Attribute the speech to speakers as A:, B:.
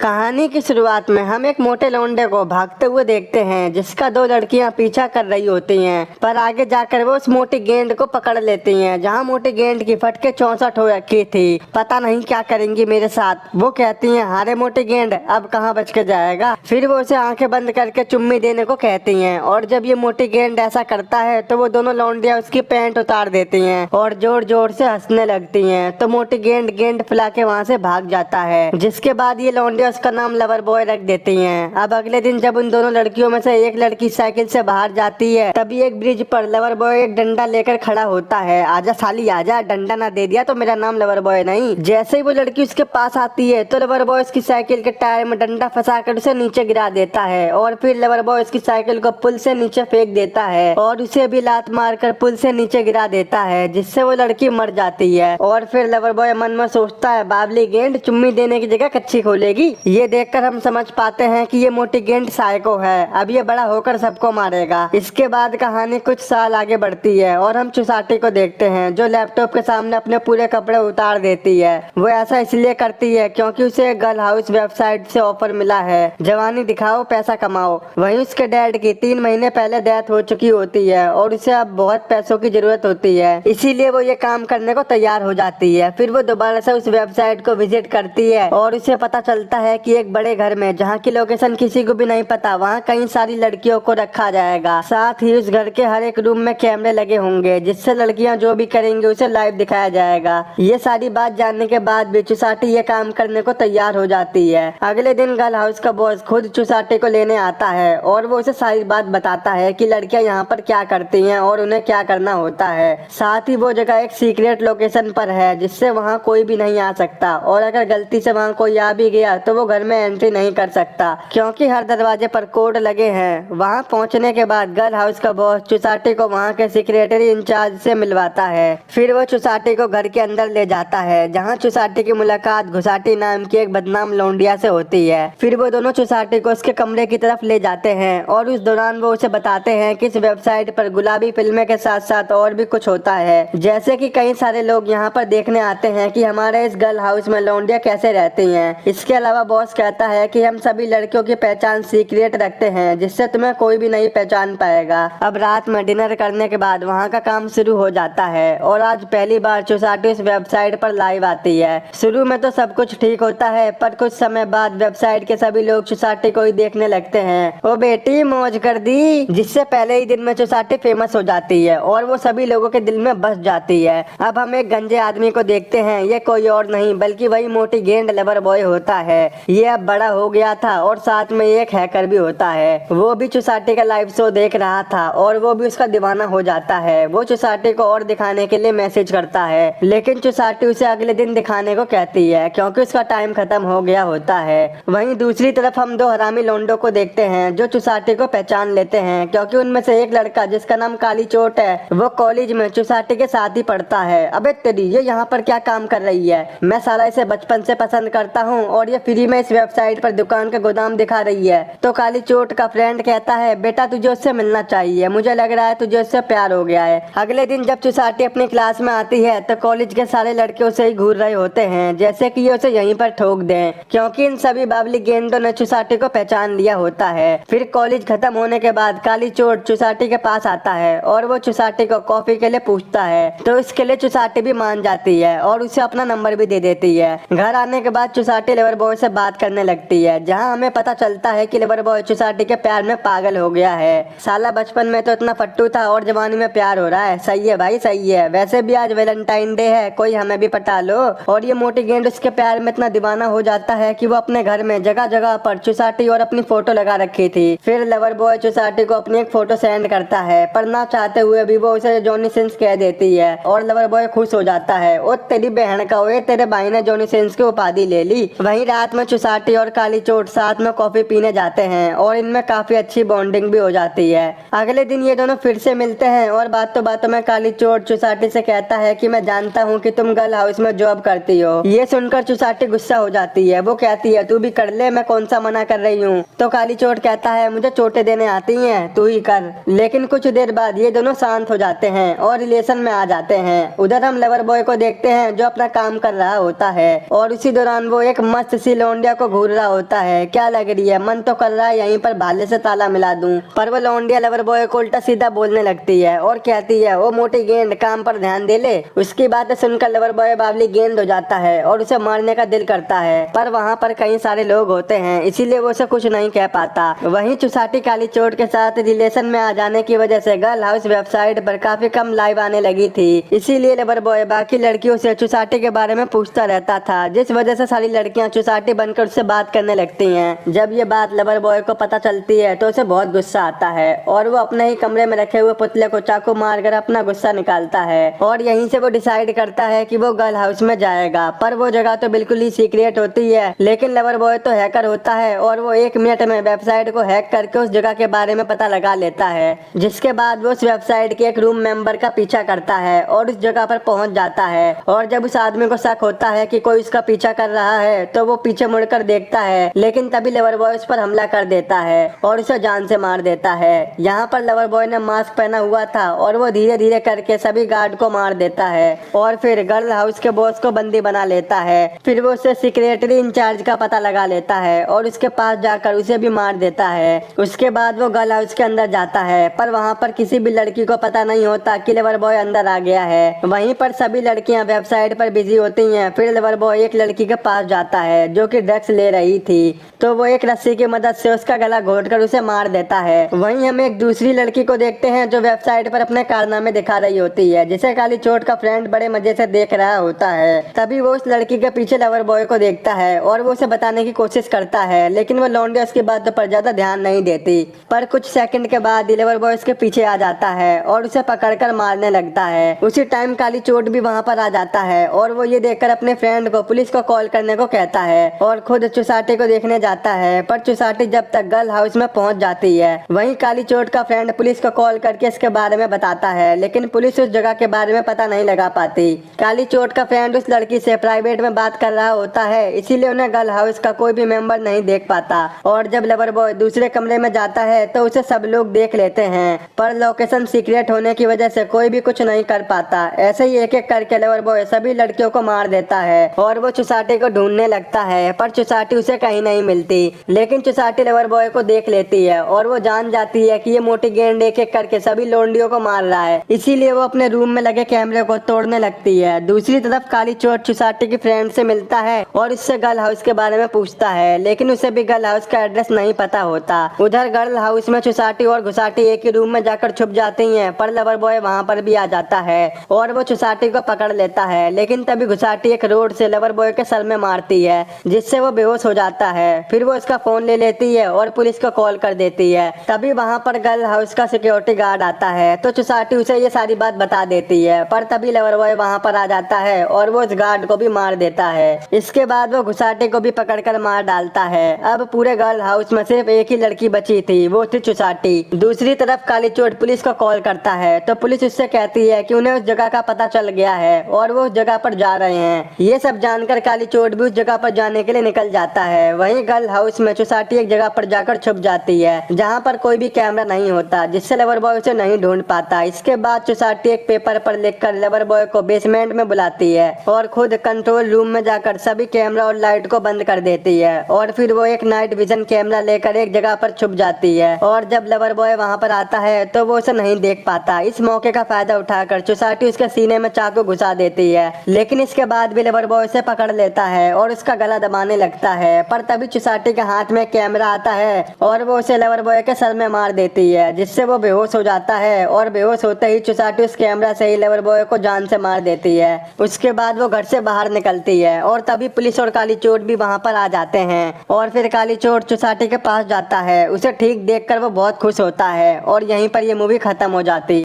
A: कहानी की शुरुआत में हम एक मोटे लौंडे को भागते हुए देखते हैं जिसका दो लड़कियां पीछा कर रही होती हैं, पर आगे जाकर वो उस मोटी गेंद को पकड़ लेती हैं। जहां मोटी गेंद की फटके 64 हो रखी थी। पता नहीं क्या करेंगी मेरे साथ। वो कहती हैं, हारे मोटी गेंद, अब कहाँ बच के जाएगा। फिर वो उसे आंखें बंद करके चुम्मी देने को कहती हैं, और जब ये मोटी गेंद ऐसा करता है तो वो दोनों लौंडियां उसकी पैंट उतार देती हैं और जोर जोर से हंसने लगती हैं। तो मोटी गेंद फैला के वहाँ से भाग जाता है, जिसके बाद ये लौंडिया उसका नाम लवर बॉय रख देती हैं। अब अगले दिन जब उन दोनों लड़कियों में से एक लड़की साइकिल से बाहर जाती है, तभी एक ब्रिज पर लवर बॉय एक डंडा लेकर खड़ा होता है। आजा साली आजा, डंडा ना दे दिया तो मेरा नाम लवर बॉय नहीं। जैसे ही वो लड़की उसके पास आती है तो लवर बॉय उसकी साइकिल के टायर में डंडा फंसाकर उसे नीचे गिरा देता है, और फिर लवर बॉय उसकी साइकिल को पुल से नीचे फेंक देता है और उसे भी लात मारकर पुल से नीचे गिरा देता है, जिससे वो लड़की मर जाती है। और फिर लवर बॉय मन में सोचता है, बाबली गेंद चुम्मी देने की जगह कच्ची खोलेगी। ये देखकर हम समझ पाते हैं कि ये मोटी गेंद साइको है। अब ये बड़ा होकर सबको मारेगा। इसके बाद कहानी कुछ साल आगे बढ़ती है और हम चुसाटी को देखते हैं जो लैपटॉप के सामने अपने पूरे कपड़े उतार देती है। वो ऐसा इसलिए करती है क्योंकि उसे गर्ल हाउस वेबसाइट से ऑफर मिला है, जवानी दिखाओ पैसा कमाओ। वहीं उसके डैड की 3 महीने पहले डेथ हो चुकी होती है और उसे अब बहुत पैसों की जरूरत होती है, इसीलिए वो ये काम करने को तैयार हो जाती है। फिर वो दोबारा से उस वेबसाइट को विजिट करती है और उसे पता चलता है कि एक बड़े घर में, जहाँ की लोकेशन किसी को भी नहीं पता, वहाँ कई सारी लड़कियों को रखा जाएगा। साथ ही उस घर के हर एक रूम में कैमरे लगे होंगे, जिससे लड़कियाँ जो भी करेंगे उसे लाइव दिखाया जाएगा। ये सारी बात जानने के बाद भी चुसाटी ये काम करने को तैयार हो जाती है। अगले दिन गर्ल हाउस का बॉस खुद चुसाटी को लेने आता है और वो उसे सारी बात बताता है कि लड़कियाँ यहाँ पर क्या करती हैं और उन्हें क्या करना होता है। साथ ही वो जगह एक सीक्रेट लोकेशन पर है, जिससे वहाँ कोई भी नहीं आ सकता, और अगर गलती से वहाँ कोई आ भी गया तो वो घर में एंट्री नहीं कर सकता, क्योंकि हर दरवाजे पर कोड लगे हैं। वहाँ पहुँचने के बाद गर्ल हाउस का बॉस चुसाटी को वहाँ के सेक्रेटरी इंचार्ज से मिलवाता है। फिर वो चुसाटी को घर के अंदर ले जाता है, जहाँ चुसाटी की मुलाकात घुसाटी नाम की एक बदनाम लौंडिया से होती है। फिर वो दोनों चुसाटी को उसके कमरे की तरफ ले जाते हैं और उस दौरान वो उसे बताते हैं कि इस वेबसाइट पर गुलाबी फिल्में के साथ साथ और भी कुछ होता है, जैसे कि कई सारे लोग यहाँ पर देखने आते हैं कि हमारे इस गर्ल हाउस में लौंडिया कैसे रहती हैं। इसके अलावा बॉस कहता है कि हम सभी लड़कियों की पहचान सीक्रेट रखते हैं, जिससे तुम्हें कोई भी नहीं पहचान पाएगा। अब रात में डिनर करने के बाद वहाँ का काम शुरू हो जाता है और आज पहली बार चुसाटी इस वेबसाइट पर लाइव आती है। शुरू में तो सब कुछ ठीक होता है, पर कुछ समय बाद वेबसाइट के सभी लोग चुसाटी को ही देखने लगते हैं। ओ बेटी मौज कर दी, जिससे पहले ही दिन में चुसाटी फेमस हो जाती है और वो सभी लोगों के दिल में बस जाती है। अब हम एक गंजे आदमी को देखते हैं। ये कोई और नहीं बल्कि वही मोटी गेंद लवर बॉय होता है। ये अब बड़ा हो गया था और साथ में एक हैकर भी होता है। वो भी चुसाटी का लाइव शो देख रहा था और वो भी उसका दीवाना हो जाता है। वो चुसाटी को और दिखाने के लिए मैसेज करता है, लेकिन चुसाटी उसे अगले दिन दिखाने को कहती है क्योंकि उसका टाइम खत्म हो गया होता है। वहीं दूसरी तरफ हम 2 हरामी लोंडो को देखते हैं जो चुसाटी को पहचान लेते हैं, क्योंकि उनमें से एक लड़का जिसका नाम काली चोट है, वो कॉलेज में चुसाटी के साथ ही पढ़ता है। अबे तेरी, ये यहाँ पर क्या काम कर रही है? मैं साला इसे बचपन से पसंद करता हूँ और ये फ्री में इस वेबसाइट पर दुकान का गोदाम दिखा रही है। तो काली चोट का फ्रेंड कहता है, बेटा तुझे उससे मिलना चाहिए, मुझे लग रहा है तुझे उससे प्यार हो गया है। अगले दिन जब चुसाटी अपनी क्लास में आती है तो कॉलेज के सारे लड़के उसे ही घूर रहे होते हैं, जैसे कि ये उसे यहीं पर ठोक दें, क्योंकि इन सभी बाबली गेंडों ने चुसाटी को पहचान लिया होता है। फिर कॉलेज खत्म होने के बाद काली चोट चुसाटी के पास आता है और वो चुसाटी को कॉफी के लिए पूछता है, तो इसके लिए चुसाटी भी मान जाती है और उसे अपना नंबर भी दे देती है। घर आने के बाद चुसाटी लवर बॉय से बात करने लगती है, जहां हमें पता चलता है कि लवर बॉय चुसाटी के प्यार में पागल हो गया है। साला बचपन में तो इतना फट्टू था और जवानी में प्यार हो रहा है। सही है भाई सही है। वैसे भी आज वैलेंटाइन डे है, कोई हमें भी पटा लो। और ये मोटी गेंद उसके प्यार में इतना दीवाना हो जाता है कि वो अपने घर में जगह जगह पर चुसाटी और अपनी फोटो लगा रखी थी। फिर लवर बॉय चुसाटी को अपनी एक फोटो सेंड करता है, पर ना चाहते हुए भी वो उसे जॉनी सिंस कह देती है और लवर बॉय खुश हो जाता है। ओ तेरी बहन का हुए, तेरे भाई ने जॉनी सिंस की उपाधि ले ली। वहीं रात में चुसाटी और काली चोट साथ में कॉफी पीने जाते हैं और इनमें काफी अच्छी बॉन्डिंग भी हो जाती है। अगले दिन ये दोनों फिर से मिलते हैं और बातों बातों में काली चोट चुसाटी से कहता है कि मैं जानता हूँ कि तुम गर्ल हाउस में जॉब करती हो। ये सुनकर चुसाटी गुस्सा हो जाती है। वो कहती है, तू भी कर ले, मैं कौन सा मना कर रही हूँ। तो काली चोट कहता है, मुझे चोटें देने आती हैं, तू ही कर। लेकिन कुछ देर बाद ये दोनों शांत हो जाते हैं और रिलेशन में आ जाते हैं। उधर हम लवर बॉय को देखते हैं जो अपना काम कर रहा होता है और उसी दौरान वो एक मस्त सी लौंडी लौंडिया को घूर रहा होता है, क्या लग रही है, मन तो कर रहा है यहीं पर भाले से ताला मिला दूं। पर वो लौंडिया लवर बॉय को उल्टा सीधा बोलने लगती है और कहती है, ओ मोटी गेंद, काम पर ध्यान दे ले। उसकी बातें सुनकर लवर बॉय बावली गेंद हो जाता है और उसे मारने का दिल करता है, पर वहाँ पर कई सारे लोग होते हैं, इसीलिए वो उसे कुछ नहीं कह पाता। वहीं चुसाटी काली चोट के साथ रिलेशन में आ जाने की वजह से गर्ल हाउस वेबसाइट पर काफी कम लाइव आने लगी थी, इसीलिए लवर बॉय बाकी लड़कियों से चुसाटी के बारे में पूछता रहता था, जिस वजह से सारी लड़कियां चुसाटी बनकर उससे बात करने लगती हैं। जब ये बात लवर बॉय को पता चलती है तो उसे बहुत गुस्सा आता है और वो अपने ही कमरे में रखे हुए पुतले को चाकू मारकर अपना गुस्सा निकालता है और यहीं से वो डिसाइड करता है कि वो गर्ल हाउस में जाएगा। पर वो जगह तो बिल्कुल ही सीक्रेट होती है, लेकिन लवर बॉय तो हैकर होता है और वो 1 मिनट में वेबसाइट को हैक करके उस जगह के बारे में पता लगा लेता है, जिसके बाद वो उस वेबसाइट के एक रूम मेंबर का पीछा करता है और उस जगह पर पहुंच जाता है। और जब उस आदमी को शक होता है कि कोई उसका पीछा कर रहा है तो वो पीछे मुड़कर देखता है, लेकिन तभी लवर बॉय उस पर हमला कर देता है और उसे जान से मार देता है। यहाँ पर लवर बॉय ने मास्क पहना हुआ था और वो धीरे धीरे करके सभी गार्ड को मार देता है और फिर गर्ल हाउस के बॉस को बंदी बना लेता है। फिर वो उसे सेक्रेटरी इंचार्ज का पता लगा लेता है और उसके पास जाकर उसे भी मार देता है। उसके बाद वो गर्ल हाउस के अंदर जाता है, पर वहाँ पर किसी भी लड़की को पता नहीं होता कि लवर बॉय अंदर आ गया है। वहीं पर सभी लड़कियां वेबसाइट पर बिजी होती हैं। फिर लवर बॉय एक लड़की के पास जाता है जो कि ड्रग्स ले रही थी, तो वो एक रस्सी की मदद से उसका गला घोटकर उसे मार देता है। वहीं हम एक दूसरी लड़की को देखते हैं जो वेबसाइट पर अपने कारनामे दिखा रही होती है, जिसे काली चोट का फ्रेंड बड़े मजे से देख रहा होता है। तभी वो उस लड़की के पीछे लवर बॉय को देखता है और वो उसे बताने की कोशिश करता है, लेकिन वो लौंडिया उसकी बातों पर ज्यादा ध्यान नहीं देती। पर कुछ सेकंड के बाद लवर बॉय उसके पीछे आ जाता है और उसे पकड़कर मारने लगता है। उसी टाइम काली चोट भी वहाँ पर आ जाता है और वो ये देखकर अपने फ्रेंड को पुलिस को कॉल करने को कहता है और खुद चुसाटी को देखने जाता है। पर चुसाटी जब तक गर्ल हाउस में पहुंच जाती है, वहीं काली चोट का फ्रेंड पुलिस को कॉल करके इसके बारे में बताता है, लेकिन पुलिस उस जगह के बारे में पता नहीं लगा पाती। काली चोट का फ्रेंड उस लड़की से प्राइवेट में बात कर रहा होता है, इसीलिए उन्हें गर्ल हाउस का कोई भी मेंबर नहीं देख पाता। और जब लवर बॉय दूसरे कमरे में जाता है तो उसे सब लोग देख लेते हैं, पर लोकेशन सीक्रेट होने की वजह से कोई भी कुछ नहीं कर पाता। ऐसे ही एक एक करके लवर बॉय सभी लड़कियों को मार देता है और वो चुसाटी को ढूंढने लगता है, पर चुसाटी उसे कहीं नहीं मिलती। लेकिन चुसाटी लवर बॉय को देख लेती है और वो जान जाती है कि ये मोटी गेंड एक एक करके सभी लोंडियों को मार रहा है, इसीलिए वो अपने रूम में लगे कैमरे को तोड़ने लगती है। दूसरी तरफ काली चोट चुसाटी की फ्रेंड से मिलता है और उससे गर्ल हाउस के बारे में पूछता है, लेकिन उसे भी गर्ल हाउस का एड्रेस नहीं पता होता। उधर गर्ल हाउस में चुसाटी और घुसाटी एक ही रूम में जाकर छुप जाती हैं, पर लवर बॉय वहाँ पर भी आ जाता है और वो चुसाटी को पकड़ लेता है। लेकिन तभी घुसाटी एक रोड से लवर बॉय के सर में मारती है, जिससे वो बेहोश हो जाता है। फिर वो उसका फोन ले लेती है और पुलिस को कॉल कर देती है। तभी वहाँ पर गर्ल हाउस का सिक्योरिटी गार्ड आता है, तो चुसाटी उसे ये सारी बात बता देती है, पर तभी लवर बॉय वहाँ पर आ जाता है और वो उस गार्ड को भी मार देता है। इसके बाद वो घुसाटी को भी पकड़कर मार डालता है। अब पूरे गर्ल हाउस में सिर्फ एक ही लड़की बची थी, वो थी चुसाटी। दूसरी तरफ काली चोट पुलिस को कॉल करता है, तो पुलिस उससे कहती है कि उन्हें उस जगह का पता चल गया है और वो उस जगह पर जा रहे हैं। ये सब जानकर काली चोट भी उस जगह पर जाने के लिए निकल जाता है। वहीं गर्ल हाउस में चुसाटी एक जगह पर जाकर छुप जाती है, जहाँ पर कोई भी कैमरा नहीं होता, जिससे लवर बॉय उसे नहीं ढूंढ पाता। इसके बाद चुसाटी एक पेपर पर लिखकर लवर बॉय को बेसमेंट में बुलाती है और खुद कंट्रोल रूम में जाकर सभी कैमरा और लाइट को बंद कर देती है और फिर वो एक नाइट विजन कैमरा लेकर एक जगह पर छुप जाती है। और जब लवर बॉय वहाँ पर आता है तो वो उसे नहीं देख पाता। इस मौके का फायदा उठाकर चुसाटी उसके सीने में चाकू घुसा देती है, लेकिन इसके बाद भी लवर बॉय उसे पकड़ लेता है और उसका गला दबाने लगता है। पर तभी चुसाटी के हाथ में कैमरा आता है और वो उसे लवर बॉय के सर में मार देती है, जिससे वो बेहोश हो जाता है और बेहोश होते ही चुसाटी उस कैमरा से ही लवर बॉय को जान से मार देती है। उसके बाद वो घर से बाहर निकलती है और तभी पुलिस और काली चोट भी वहाँ पर आ जाते हैं और फिर काली चोट चुसाटी के पास जाता है। उसे ठीक देखकर वो बहुत खुश होता है और यहीं पर ये मूवी खत्म हो जाती है।